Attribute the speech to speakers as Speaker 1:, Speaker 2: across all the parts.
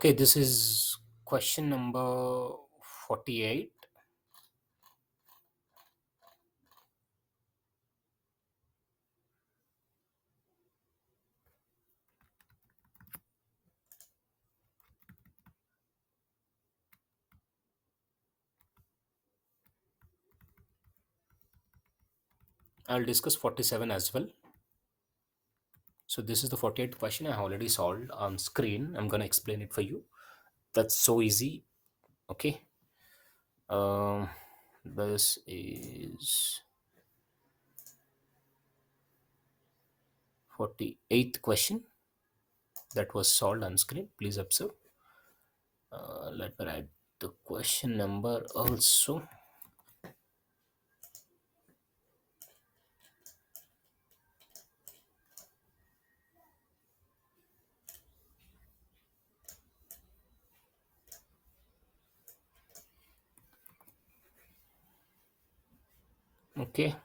Speaker 1: Okay, this is question number 48. I'll discuss 47 as well. So this is the 48th question I have already solved on screen. I'm going to explain it for you. That's so easy. Okay. This is 48th question that was solved on screen. Please observe. Let me write the question number also. Okay.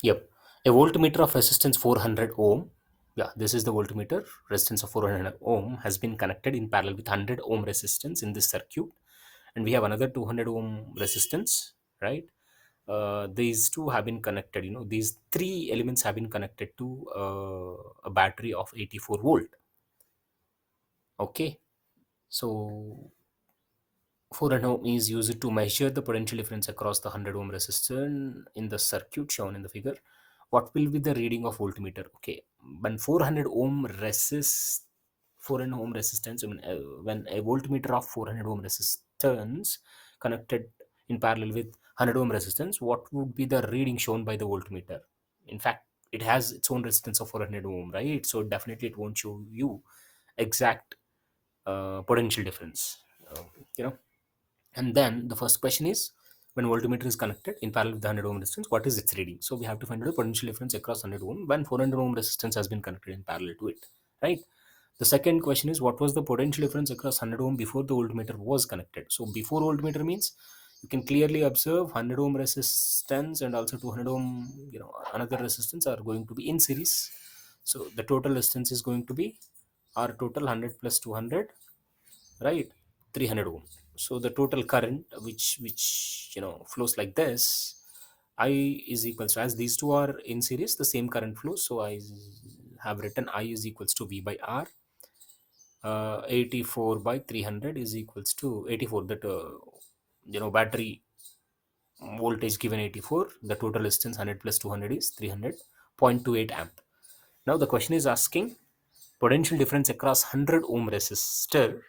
Speaker 1: Yep. A voltmeter of resistance 400 ohm. Yeah, this is the voltmeter. Resistance of 400 ohm has been connected in parallel with 100 ohm resistance in this circuit. And we have another 200 ohm resistance, right? These two have been connected. These three elements have been connected to a battery of 84 volt. Okay. So 400 ohm is used to measure the potential difference across the 100 ohm resistor in the circuit shown in the figure. What will be the reading of voltmeter? Okay, when 400 ohm resistance, when a voltmeter of 400 ohm resistance connected in parallel with 100 ohm resistance, what would be the reading shown by the voltmeter? In fact, it has its own resistance of 400 ohm, right? So definitely it won't show you exact potential difference. Uh, you know and then the first question is, when voltmeter is connected in parallel with the 100 ohm resistance, what is its reading? So we have to find out the potential difference across 100 ohm when 400 ohm resistance has been connected in parallel to it, right? The second question is, what was the potential difference across 100 ohm before the voltmeter was connected? So before voltmeter means you can clearly observe 100 ohm resistance and also 200 ohm, another resistance are going to be in series. So the total resistance is going to be R total 100 plus 200, right? 300 ohm. So the total current which flows like this, I is equals to, as these two are in series, the same current flows, so I have written I is equals to V by R. 84 by 300 is equals to 84, that battery voltage given 84, the total resistance 100 plus 200 is 300.28 amp. Now the question is asking potential difference across 100 ohm resistor,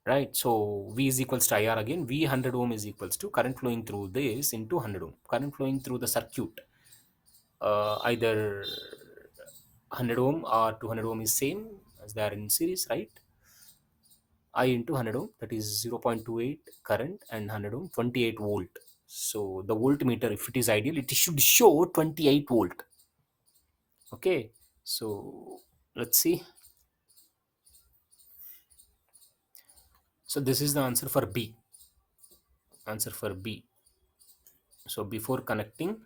Speaker 1: right? So V is equals to IR again. V 100 ohm is equals to current flowing through this into 100 ohm. Current flowing through the circuit, either 100 ohm or 200 ohm is same as they are in series, right? I into 100 ohm, that is 0.28 current, and 100 ohm 28 volt. So the voltmeter, if it is ideal, it should show 28 volt. Okay, so let's see. So this is the answer for B. Answer for B. So before connecting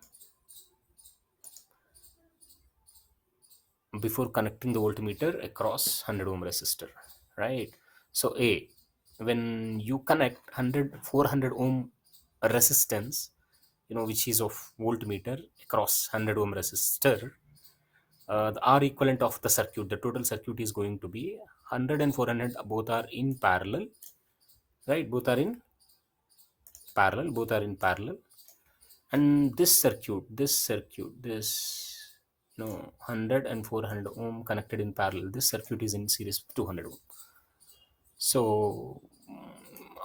Speaker 1: the voltmeter across 100 ohm resistor, right? So A, when you connect 400 ohm resistance, which is of voltmeter, across 100 ohm resistor, the R equivalent of the circuit, the total circuit is going to be 100 and 400, both are in parallel, right? Both are in parallel. And this 100 and 400 ohm connected in parallel, this circuit is in series with 200 ohm. So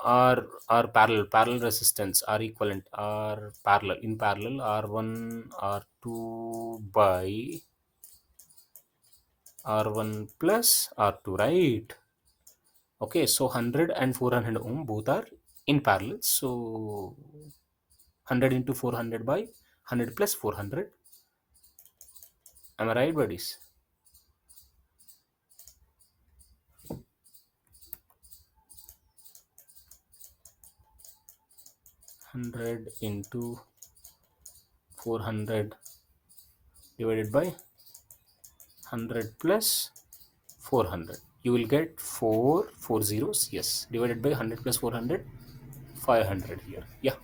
Speaker 1: our parallel resistance, R equivalent, are parallel, in parallel, R1 R2 by R1 plus R2, right? Okay, so 100 and 400 ohm both are in parallel, so 100 into 400 by 100 plus 400. Am I right, buddies? 100 into 400 divided by 100 plus 400. You will get 4 zeros. Yes, divided by 100 plus 400, 500 here. Yeah.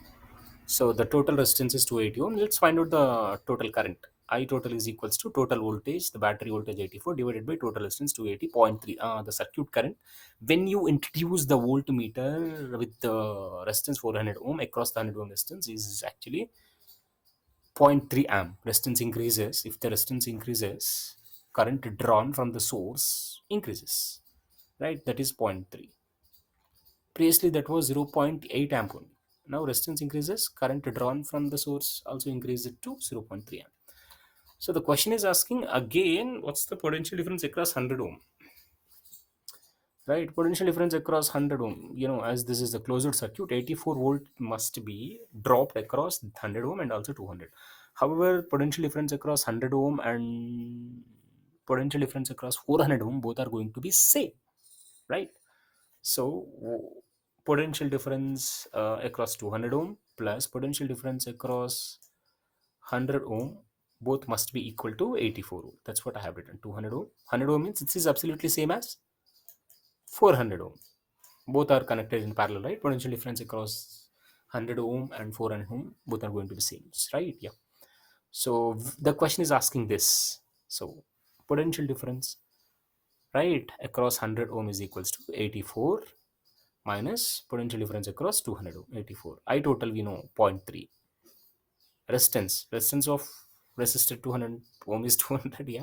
Speaker 1: So the total resistance is 280 ohm. Let's find out the total current. I total is equals to total voltage, the battery voltage 84 divided by total resistance 280.3. The circuit current. When you introduce the voltmeter with the resistance 400 ohm across the 100 ohm resistance is actually zero point 0.3 amp. Resistance increases. If the resistance increases, current drawn from the source increases. Right? That is zero point 0.3. Previously that was 0.8 amp only. Now resistance increases, current drawn from the source also increases to 0.3 amp. So the question is asking again, what's the potential difference across 100 ohm? Right, potential difference across 100 ohm. As this is a closed circuit, 84 volt must be dropped across 100 ohm and also 200. However, potential difference across 100 ohm and potential difference across 400 ohm both are going to be same, right? So potential difference across 200 ohm plus potential difference across 100 ohm both must be equal to 84 ohm. That's what I have written. 200 ohm. 100 ohm means this is absolutely same as 400 ohm. Both are connected in parallel, right? Potential difference across 100 ohm and 400 ohm both are going to be same, right? Yeah. So the question is asking this. So potential difference, right, across 100 ohm is equals to 84 minus potential difference across 200 ohm, 84. I total we know 0.3. Resistance of resistor 200 ohm is 200. Yeah,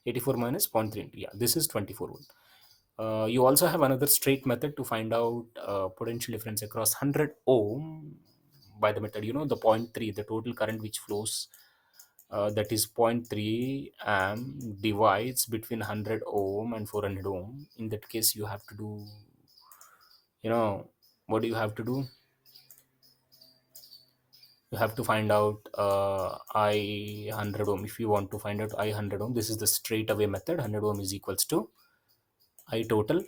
Speaker 1: 84 minus 0.3. Yeah, this is 24 volt. You also have another straight method to find out potential difference across 100 ohm by the method, the 0.3, the total current which flows, that is 0.3 amp divides between 100 ohm and 400 ohm. In that case you have to do, what do you have to do? You have to find out I 100 ohm. If you want to find out I 100 ohm, this is the straight away method. 100 ohm is equals to I total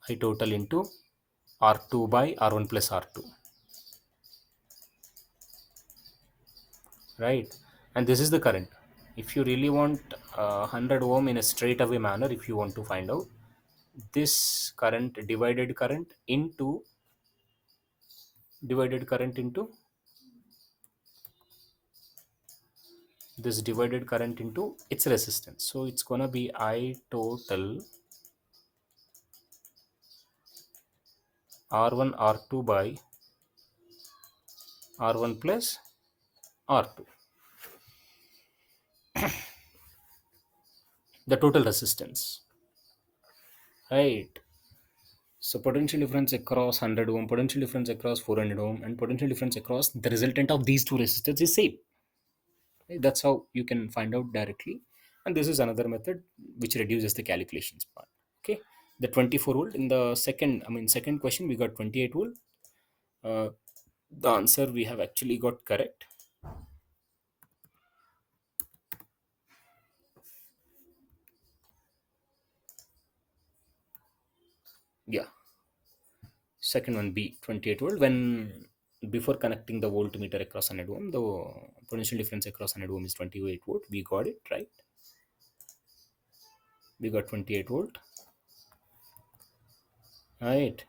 Speaker 1: into R2 by R1 plus R2, right? And this is the current. If you really want 100 ohm in a straight away manner, if you want to find out this divided current into this divided current into its resistance, so it's gonna be I total R1 R2 by R1 plus R2, the total resistance, right? So potential difference across 100 ohm, potential difference across 400 ohm, and potential difference across the resultant of these two resistors is same. Right? That's how you can find out directly. And this is another method which reduces the calculations part. Okay, the 24 volt in the second question we got 28 volt. The answer we have actually got correct. Yeah, second one B, 28 volt. When before connecting the voltmeter across 100 ohm, the potential difference across 100 ohm is 28 volt. We got it right. We got 28 volt, right?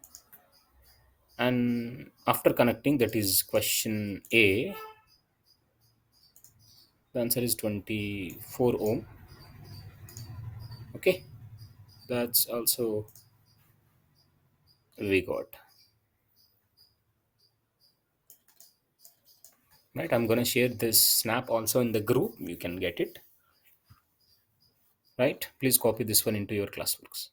Speaker 1: And after connecting, that is question A, the answer is 24 ohm. Okay, that's also we got, right? I'm gonna share this snap also in the group, you can get it, right? Please copy this one into your classworks.